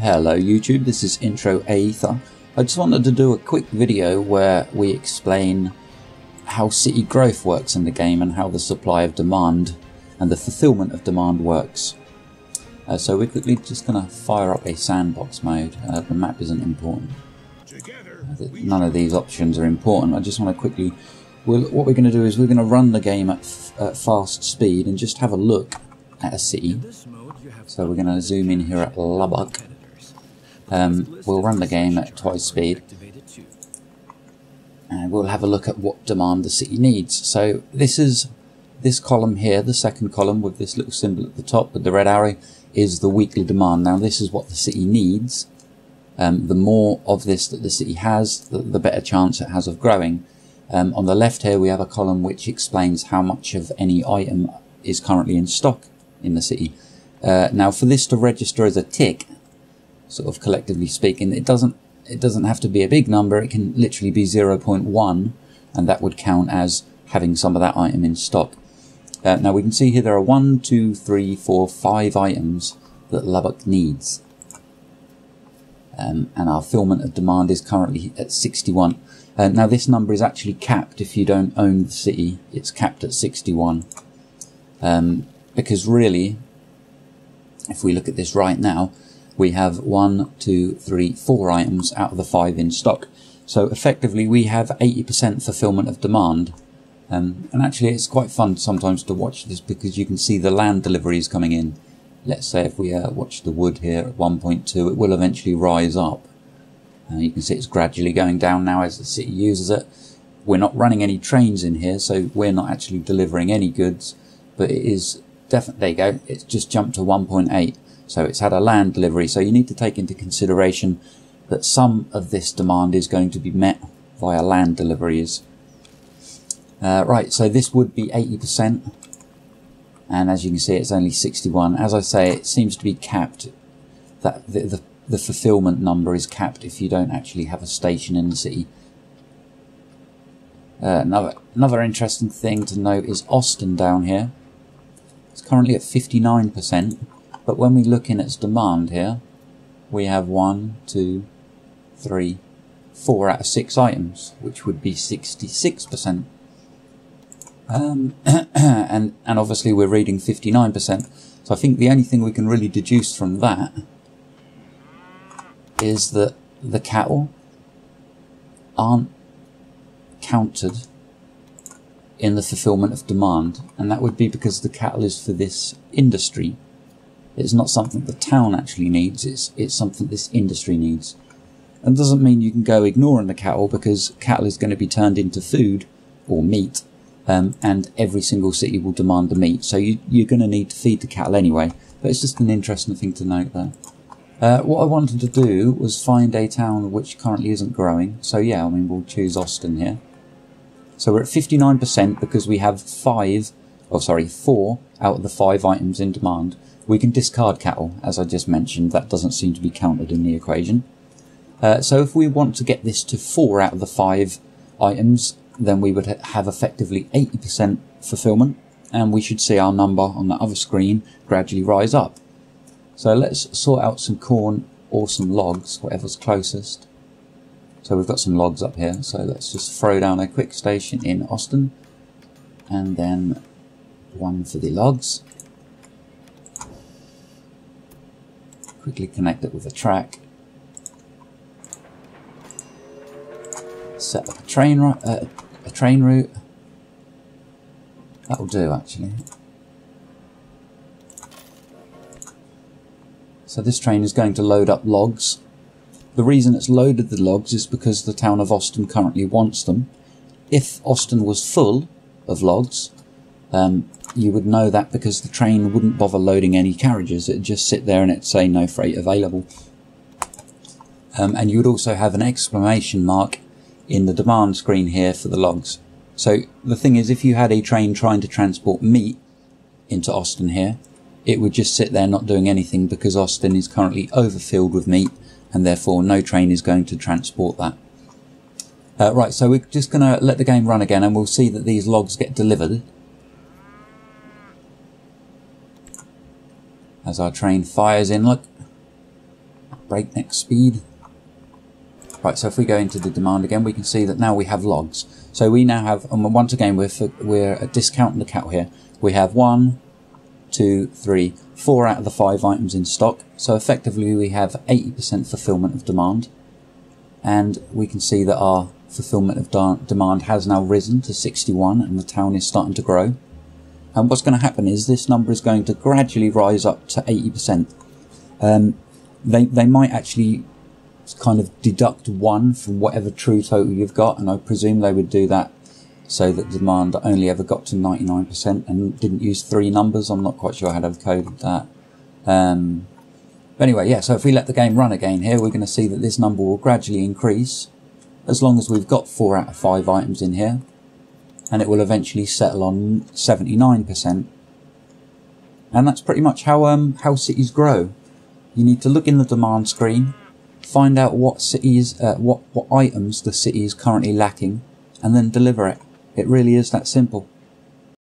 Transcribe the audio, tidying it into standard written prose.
Hello YouTube, this is Intro Aether. I just wanted to do a quick video where we explain how city growth works in the game and how the supply of demand and the fulfillment of demand works. So we're quickly just going to fire up a sandbox mode. The map isn't important. None of these options are important. I just want to quickly... what we're going to do is we're going to run the game at fast speed and just have a look at a city. So we're going to zoom in here at Lubbock. We'll run the game at twice speed and we'll have a look at what demand the city needs. So this column here, the second column with this little symbol at the top with the red arrow, is the weekly demand. Now this is what the city needs. The more of this that the city has, the better chance it has of growing. On the left here we have a column which explains how much of any item is currently in stock in the city. Now for this to register as a tick, sort of collectively speaking, it doesn't have to be a big number. It can literally be 0.1 and that would count as having some of that item in stock. Now we can see here there are 1, 2, 3, 4, 5 items that Lubbock needs. And our fulfillment of demand is currently at 61. Now this number is actually capped if you don't own the city. It's capped at 61. Because really, if we look at this right now, we have 1, 2, 3, 4 items out of the 5 in stock. So effectively we have 80% fulfillment of demand. And actually it's quite fun sometimes to watch this because you can see the land deliveries coming in. Let's say if we watch the wood here at 1.2, it will eventually rise up. You can see it's gradually going down now as the city uses it. We're not running any trains in here, so we're not actually delivering any goods. But it is definitely, there you go, it's just jumped to 1.8. So it's had a land delivery. So you need to take into consideration that some of this demand is going to be met via land deliveries. Right, so this would be 80%. And as you can see, it's only 61. As I say, it seems to be capped. That the fulfillment number is capped if you don't actually have a station in the city. Another interesting thing to note is Austin down here. It's currently at 59%. But when we look in its demand here, we have 1, 2, 3, 4 out of 6 items, which would be 66%. And obviously we're reading 59%. So I think the only thing we can really deduce from that is that the cattle aren't counted in the fulfillment of demand. And that would be because the cattle is for this industry. It's not something the town actually needs, it's something this industry needs. And doesn't mean you can go ignoring the cattle, because cattle is going to be turned into food or meat, and every single city will demand the meat. So you're going to need to feed the cattle anyway, but it's just an interesting thing to note there. What I wanted to do was find a town which currently isn't growing. So yeah, I mean, we'll choose Austin here. So we're at 59% because we have 4 out of the 5 items in demand. We can discard cattle, as I just mentioned. That doesn't seem to be counted in the equation. So if we want to get this to 4 out of the 5 items, then we would have effectively 80% fulfillment, and we should see our number on the other screen gradually rise up. So let's sort out some corn or some logs, whatever's closest. So we've got some logs up here, so let's just throw down a quick station in Austin, and then one for the logs. Quickly connect it with a track. Set up a train route. That'll do actually. So this train is going to load up logs. The reason it's loaded the logs is because the town of Austin currently wants them. If Austin was full of logs, you would know that because the train wouldn't bother loading any carriages. It'd just sit there and it'd say no freight available. And you would also have an exclamation mark in the demand screen here for the logs. So the thing is, if you had a train trying to transport meat into Austin here, it would just sit there not doing anything because Austin is currently overfilled with meat and therefore no train is going to transport that. Right, so we're just going to let the game run again and we'll see that these logs get delivered. As our train fires in, look. breakneck speed. Right, so if we go into the demand again, we can see that now we have logs. So we now have, and once again, we're discounting the cattle here. We have 1, 2, 3, 4 out of the 5 items in stock. So effectively we have 80% fulfillment of demand. And we can see that our fulfillment of demand has now risen to 61 and the town is starting to grow. And what's going to happen is this number is going to gradually rise up to 80%. They might actually kind of deduct 1 from whatever true total you've got, and I presume they would do that so that demand only ever got to 99% and didn't use 3 numbers. I'm not quite sure how they've coded that. But anyway, yeah, so if we let the game run again here, we're going to see that this number will gradually increase as long as we've got 4 out of 5 items in here, and it will eventually settle on 79%. And that's pretty much how cities grow. You need to look in the demand screen, find out what cities, what items the city is currently lacking, and then deliver it. It really is that simple.